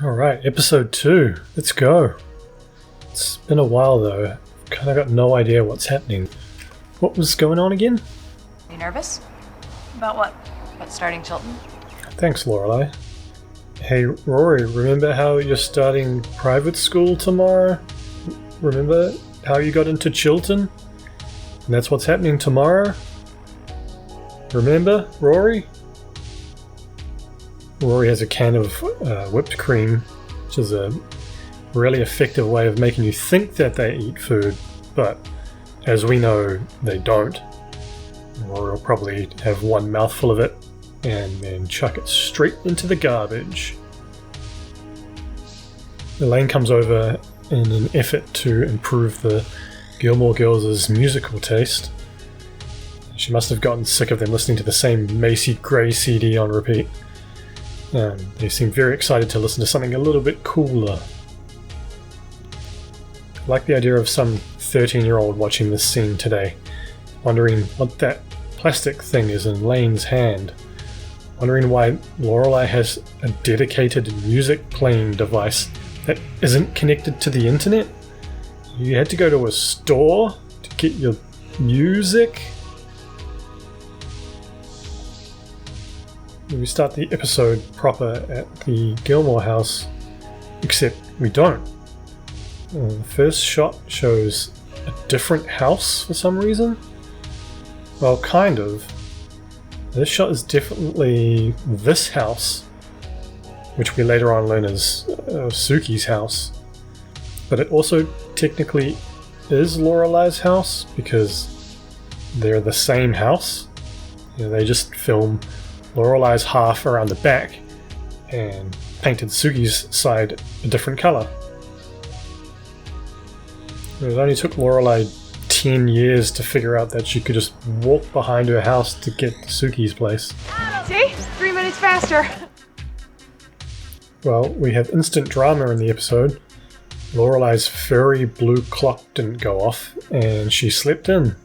Alright, episode 2. Let's go. It's been a while though. Kind of got no idea what's happening. What was going on again? Are you nervous? About what? About starting Chilton? Thanks, Lorelei. Hey, Rory, remember how you're starting private school tomorrow? Remember how you got into Chilton? And that's what's happening tomorrow? Remember, Rory? Rory has a can of whipped cream, which is a really effective way of making you think that they eat food, but as we know, they don't. Rory will probably have one mouthful of it and then chuck it straight into the garbage. Elaine comes over in an effort to improve the Gilmore Girls' musical taste. She must have gotten sick of them listening to the same Macy Gray CD on repeat. They seem very excited to listen to something a little bit cooler. I like the idea of some 13-year-old watching this scene today, wondering what that plastic thing is in Lane's hand, wondering why Lorelei has a dedicated music playing device that isn't connected to the internet. You had to go to a store to get your music? We start the episode proper at the Gilmore house, except we don't. The first shot shows a different house for some reason. Well, kind of. This shot is definitely this house, which we later on learn is Suki's house. But it also technically is Lorelei's house because they're the same house. They just film Lorelei's half around the back and painted Suki's side a different colour. It only took Lorelei 10 years to figure out that she could just walk behind her house to get to Suki's place. See? 3 minutes faster. Well, we have instant drama in the episode. Lorelei's furry blue clock didn't go off and she slept in.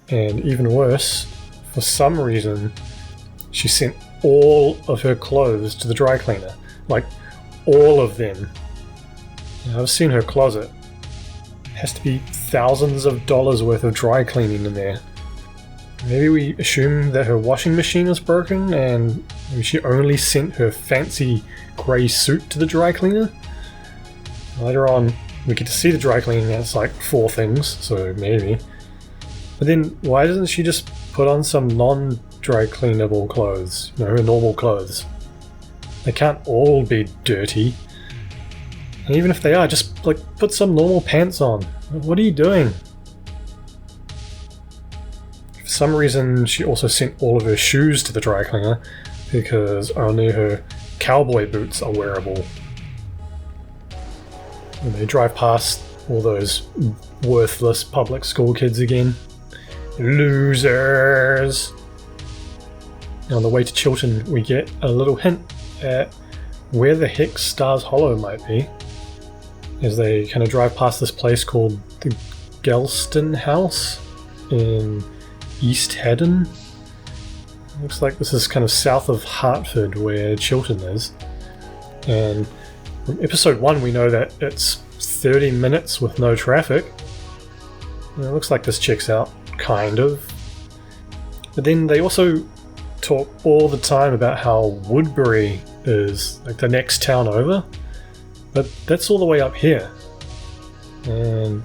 And even worse, for some reason, she sent all of her clothes to the dry cleaner. Like, all of them. I've seen her closet. It has to be thousands of dollars worth of dry cleaning in there. Maybe we assume that her washing machine is broken and maybe she only sent her fancy grey suit to the dry cleaner. Later on, we get to see the dry cleaning and it's like 4 things, so maybe. But then, why doesn't she just put on some non-dry cleanable clothes? Her normal clothes. They can't all be dirty. And even if they are, just put some normal pants on. What are you doing? For some reason, she also sent all of her shoes to the dry cleaner because only her cowboy boots are wearable. And they drive past all those worthless public school kids again. Losers! On the way to Chilton, we get a little hint at where the heck Stars Hollow might be, as they kind of drive past this place called the Gelston House in East Haddon. Looks like this is kind of south of Hartford, where Chilton is. And from episode 1, we know that it's 30 minutes with no traffic. And it looks like this checks out, kind of. But then they also talk all the time about how Woodbury is like the next town over, but that's all the way up here. And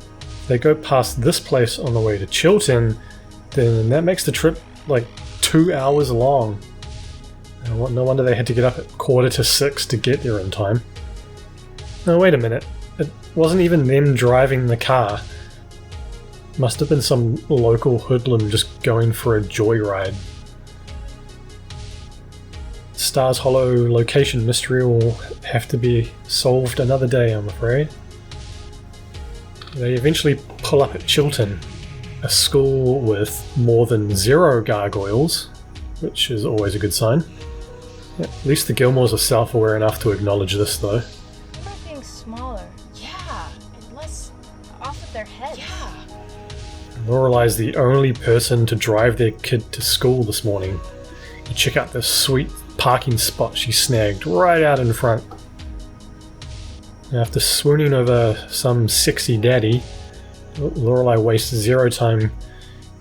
they go past this place on the way to Chilton, then that makes the trip like 2 hours long. And no wonder they had to get up at 5:45 to get there in time. No, wait a minute. It wasn't even them driving the car. Must have been some local hoodlum just going for a joyride. Stars Hollow location mystery will have to be solved another day, I'm afraid. They eventually pull up at Chilton, a school with more than 0 gargoyles, which is always a good sign. At least the Gilmores are self-aware enough to acknowledge this, though. What about being smaller? Yeah, and less off of their heads. Yeah. Lorelei's the only person to drive their kid to school this morning. You check out this sweet parking spot she snagged right out in front. After swooning over some sexy daddy, Lorelai wastes zero time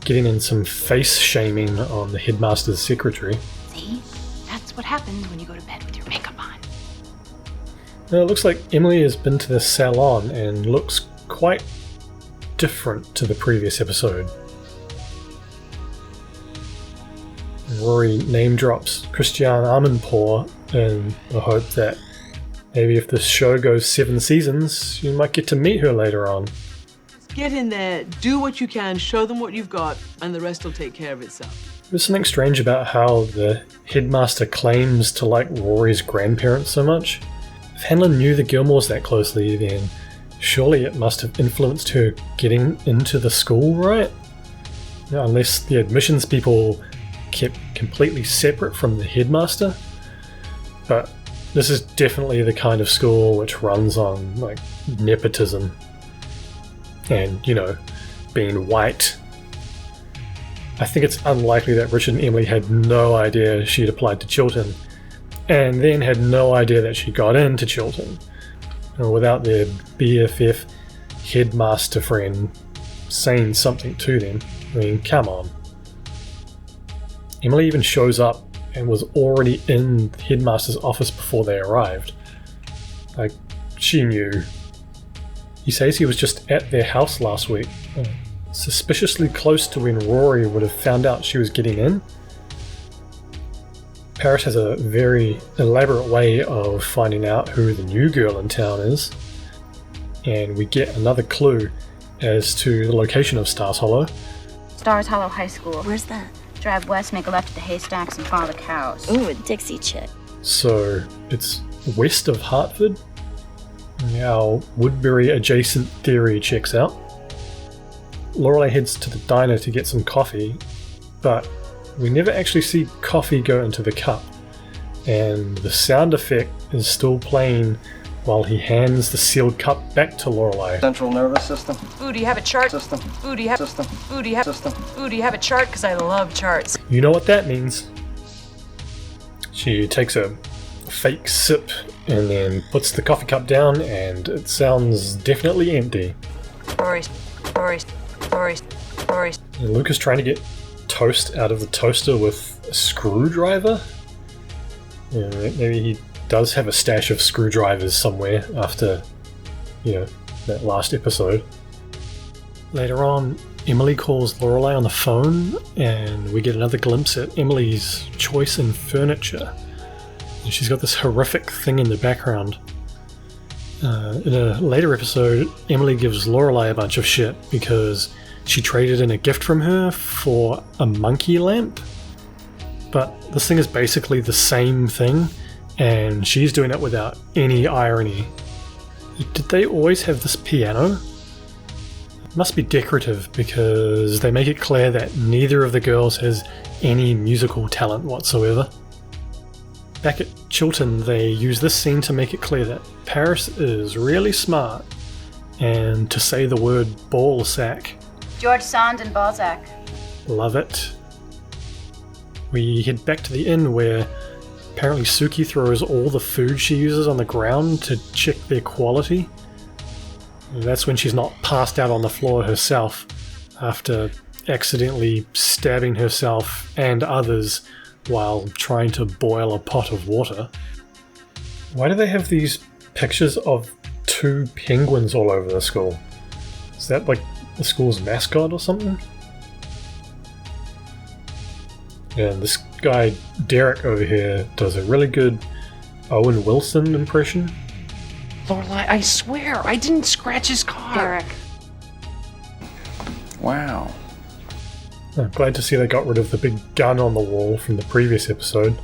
getting in some face shaming on the headmaster's secretary. See? That's what happens when you go to bed with your makeup on. Now, it looks like Emily has been to the salon and looks quite different to the previous episode. Rory name drops Christiane Amanpour in the hope that maybe if this show goes 7 seasons, you might get to meet her later on. Get in there, do what you can, show them what you've got, and the rest will take care of itself. There's something strange about how the headmaster claims to like Rory's grandparents so much. If Hanlon knew the Gilmores that closely, then surely it must have influenced her getting into the school, right? Now, unless the admissions people kept completely separate from the headmaster. But this is definitely the kind of school which runs on, like, nepotism. And, you know, being white. I think it's unlikely that Richard and Emily had no idea she'd applied to Chilton, and then had no idea that she got into Chilton, without their BFF headmaster friend saying something to them. I mean, come on. Emily even shows up and was already in the headmaster's office before they arrived. Like, she knew. He says he was just at their house last week, suspiciously close to when Rory would have found out she was getting in. Paris has a very elaborate way of finding out who the new girl in town is, and we get another clue as to the location of Stars Hollow. Stars Hollow High School. Where's that? Drive west, make a left at the haystacks, and follow the cows. Ooh, a Dixie chick. So it's west of Hartford. Our Woodbury adjacent theory checks out. Lorelai heads to the diner to get some coffee, but we never actually see coffee go into the cup, and the sound effect is still playing while he hands the sealed cup back to Lorelai. Central nervous system. Ooh, do you have a chart? System. Ooh, do you have System. Ooh, do you have System. Ooh, do you have a chart? Because I love charts. You know what that means. She takes a fake sip and then puts the coffee cup down, and it sounds definitely empty. Stories. And Luke is trying to get toast out of the toaster with a screwdriver. Yeah, maybe he does have a stash of screwdrivers somewhere after, that last episode. Later on, Emily calls Lorelai on the phone, and we get another glimpse at Emily's choice in furniture. And she's got this horrific thing in the background. In a later episode, Emily gives Lorelai a bunch of shit because she traded in a gift from her for a monkey lamp. But this thing is basically the same thing, and she's doing it without any irony. Did they always have this piano? It must be decorative because they make it clear that neither of the girls has any musical talent whatsoever. Back at Chilton, they use this scene to make it clear that Paris is really smart, and to say the word ball sack. George Sand and Balzac. Love it. We head back to the inn where apparently Suki throws all the food she uses on the ground to check their quality. And that's when she's not passed out on the floor herself after accidentally stabbing herself and others while trying to boil a pot of water. Why do they have these pictures of 2 penguins all over the school? Is that like the school's mascot or something? And this guy, Derek over here, does a really good Owen Wilson impression. Lorelai, I swear, I didn't scratch his car. Derek. Wow. I'm glad to see they got rid of the big gun on the wall from the previous episode.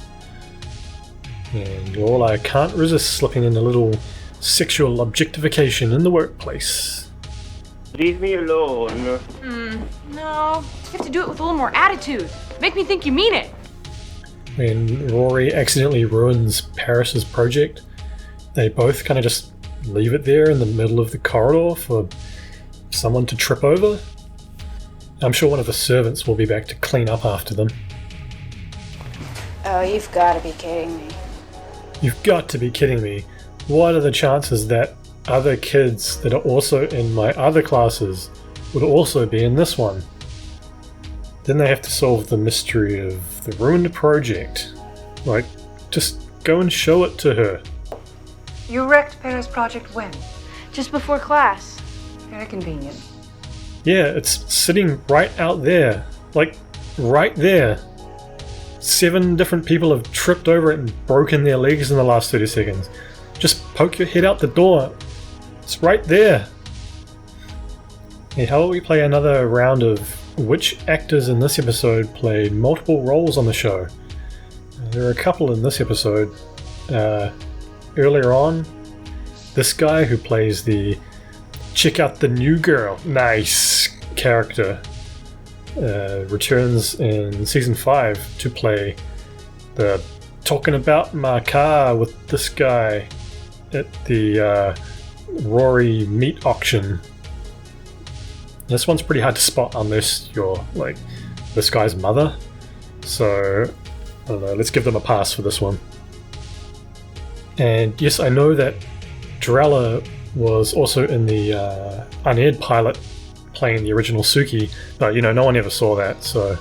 And Lorelai can't resist slipping in a little sexual objectification in the workplace. Leave me alone. No. You have to do it with a little more attitude. Make me think you mean it. When Rory accidentally ruins Paris's project, they both kind of just leave it there in the middle of the corridor for someone to trip over. I'm sure one of the servants will be back to clean up after them. Oh, you've got to be kidding me. You've got to be kidding me. What are the chances that other kids that are also in my other classes would also be in this one. Then they have to solve the mystery of the ruined project. Like, just go and show it to her. You wrecked Paris project when? Just before class. Very convenient. Yeah, it's sitting right out there. Like, right there. 7 different people have tripped over it and broken their legs in the last 30 seconds. Just poke your head out the door. It's right there. Hey, how about we play another round of which actors in this episode played multiple roles on the show? There are a couple in this episode. Earlier on, this guy who plays the check out the new girl, nice character, returns in season 5 to play the talking about my car with this guy at the Rory meat auction. This one's pretty hard to spot unless you're like this guy's mother, so I don't know, let's give them a pass for this one. And yes, I know that Drella was also in the unaired pilot playing the original Suki, but you know, no one ever saw that, so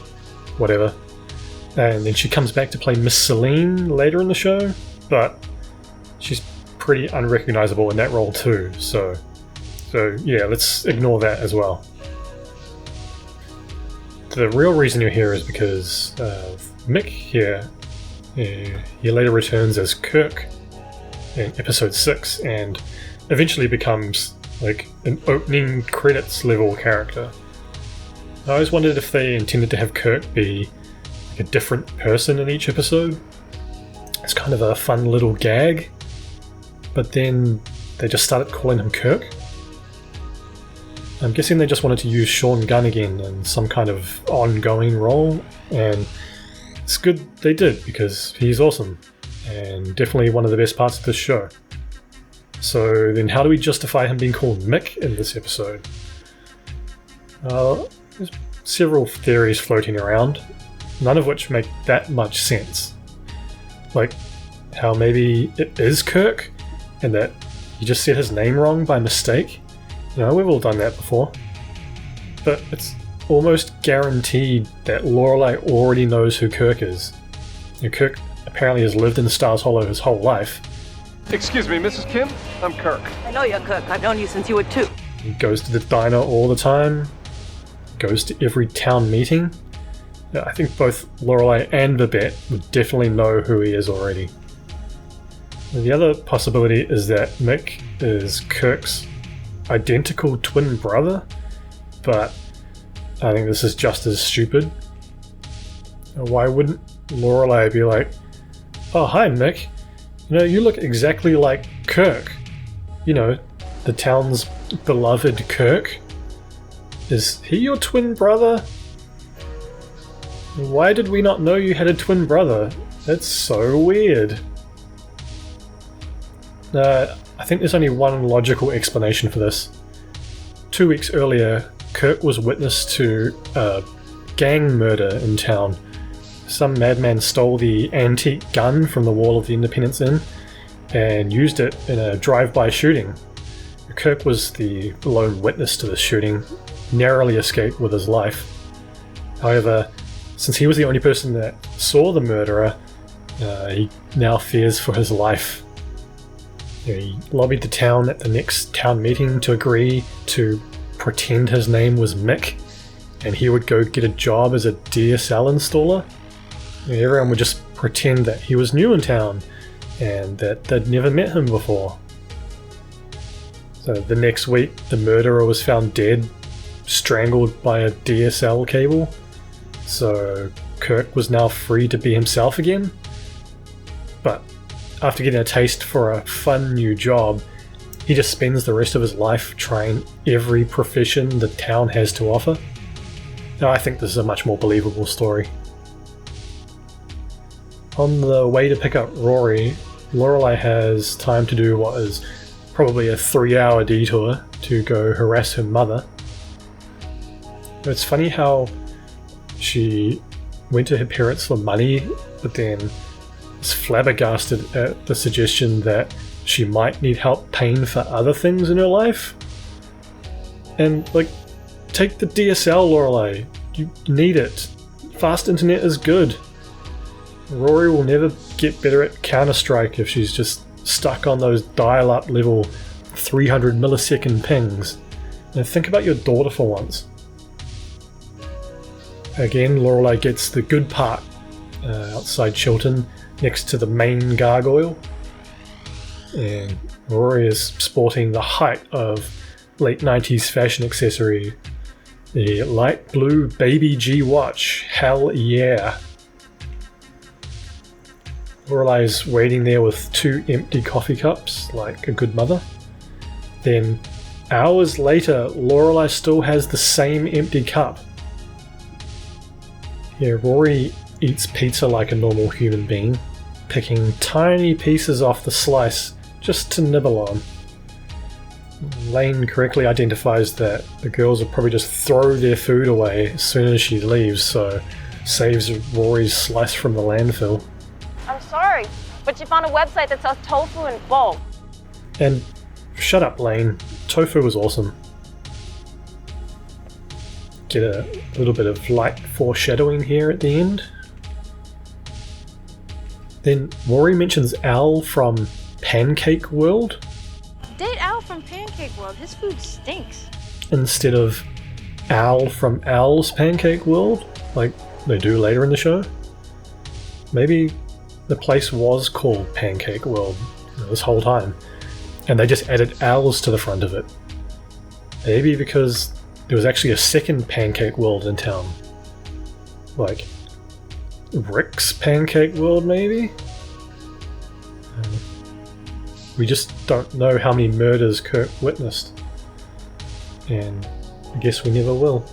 whatever. And then she comes back to play Miss Celine later in the show, but she's pretty unrecognizable in that role too, so yeah, let's ignore that as well. The real reason you're here is because Mick here, he later returns as Kirk in episode 6 and eventually becomes like an opening credits level character. I always wondered if they intended to have Kirk be like a different person in each episode. It's kind of a fun little gag, but then they just started calling him Kirk. I'm guessing they just wanted to use Sean Gunn again in some kind of ongoing role, and it's good they did because he's awesome and definitely one of the best parts of this show. So then how do we justify him being called Mick in this episode? There's several theories floating around, none of which make that much sense. Like how maybe it is Kirk and that he just said his name wrong by mistake. You know, we've all done that before. But it's almost guaranteed that Lorelei already knows who Kirk is. You know, Kirk apparently has lived in Stars Hollow his whole life. Excuse me, Mrs. Kim? I'm Kirk. I know you're Kirk. I've known you since you were 2. He goes to the diner all the time, goes to every town meeting. I think both Lorelei and Babette would definitely know who he is already. The other possibility is that Mick is Kirk's identical twin brother, but I think this is just as stupid. Why wouldn't Lorelei be like, "Oh, hi Mick, you know, you look exactly like Kirk. You know, the town's beloved Kirk. Is he your twin brother? Why did we not know you had a twin brother? That's so weird." I think there's only one logical explanation for this. 2 weeks earlier, Kirk was witness to a gang murder in town. Some madman stole the antique gun from the wall of the Independence Inn and used it in a drive-by shooting. Kirk was the lone witness to this shooting, narrowly escaped with his life. However, since he was the only person that saw the murderer, he now fears for his life. He lobbied the town at the next town meeting to agree to pretend his name was Mick and he would go get a job as a DSL installer. Everyone would just pretend that he was new in town and that they'd never met him before. So the next week, the murderer was found dead, strangled by a DSL cable. So Kirk was now free to be himself again. But after getting a taste for a fun new job, he just spends the rest of his life trying every profession the town has to offer. Now, I think this is a much more believable story. On the way to pick up Rory, Lorelei has time to do what is probably a 3-hour detour to go harass her mother. It's funny how she went to her parents for money, but then is flabbergasted at the suggestion that she might need help paying for other things in her life. And, like, take the DSL, Lorelei. You need it. Fast internet is good. Rory will never get better at Counter-Strike if she's just stuck on those dial-up level 300 millisecond pings. And think about your daughter for once. Again, Lorelei gets the good part outside Chilton, next to the main gargoyle. And Rory is sporting the height of late 90s fashion accessory. The light blue baby G watch. Hell yeah. Lorelei's waiting there with 2 empty coffee cups, like a good mother. Then, hours later, Lorelei still has the same empty cup. Yeah, Rory eats pizza like a normal human being, picking tiny pieces off the slice just to nibble on. Lane correctly identifies that the girls will probably just throw their food away as soon as she leaves, so saves Rory's slice from the landfill. I'm sorry, but you found a website that sells tofu in bulk. And shut up, Lane. Tofu was awesome. Get a little bit of light foreshadowing here at the end. Then Rory mentions Al from Pancake World Date Al from Pancake World. His food stinks. instead of Al from Al's Pancake World, like they do later in the show. Maybe the place was called Pancake World this whole time, and they just added Al's to the front of it. Maybe because there was actually a second Pancake World in town. Like Rick's Pancake World, maybe? We just don't know how many murders Kirk witnessed. And I guess we never will.